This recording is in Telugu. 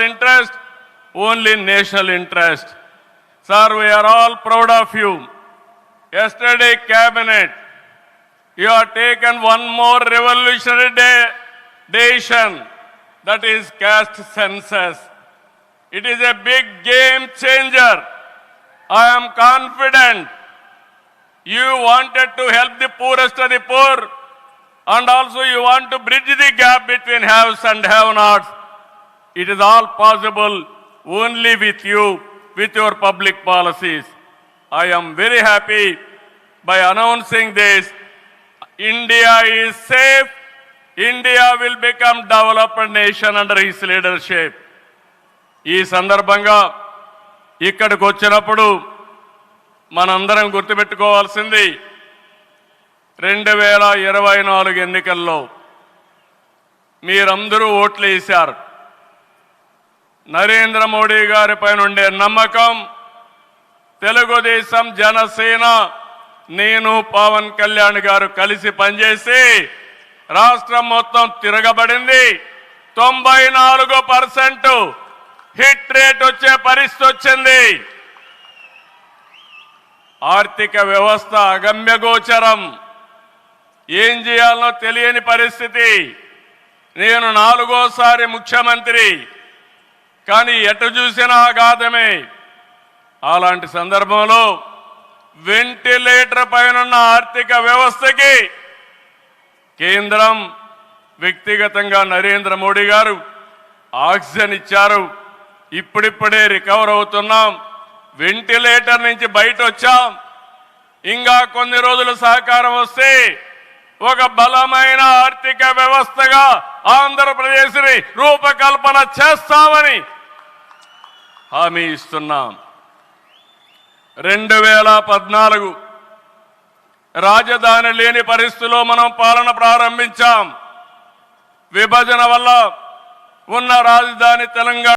interest, only national interest. Sir, we are all proud of you. Yesterday, Cabinet, you have taken one more revolutionary decision, that is caste census. It is a big game changer. I am confident you wanted to help the poorest of the poor, and also you want to bridge the gap between haves and have-nots. It is all possible only with you, with your public policies. I am very happy by announcing this. India is safe. India will become developed nation under his leadership. ఈ సందర్భంగా ఇక్కడికి వచ్చినప్పుడు మనందరం గుర్తుపెట్టుకోవాల్సింది 2024 ఎన్నికల్లో మీరందరూ ఓట్లు వేశారు. నరేంద్ర మోడీ గారి పైన ఉండే నమ్మకం, తెలుగుదేశం, జనసేన, నేను, పవన్ కళ్యాణ్ గారు కలిసి పనిచేసి రాష్ట్రం మొత్తం తిరగబడింది. 94% హిట్ రేట్ వచ్చే పరిస్థితి వచ్చింది. ఆర్థిక వ్యవస్థ అగమ్యగోచరం, ఏం చేయాలనో తెలియని పరిస్థితి. నేను 4వ సారి ముఖ్యమంత్రి, కానీ ఎటు చూసినా ఆఘాతమే. అలాంటి సందర్భంలో వెంటిలేటర్ పైన ఆర్థిక వ్యవస్థకి కేంద్రం, వ్యక్తిగతంగా నరేంద్ర మోడీ గారు ఆక్సిజన్ ఇచ్చారు. ఇప్పుడిప్పుడే రికవర్ అవుతున్నాం, వెంటిలేటర్ నుంచి బయట వచ్చాం. ఇంకా కొన్ని రోజులు సహకారం వస్తే ఒక బలమైన ఆర్థిక వ్యవస్థగా ఆంధ్రప్రదేశ్ని రూపకల్పన చేస్తామని హామీ ఇస్తున్నాం. 2014 రాజధాని లేని పరిస్థితిలో మనం పాలన ప్రారంభించాం. విభజన వల్ల ఉన్న రాజధాని తెలంగాణ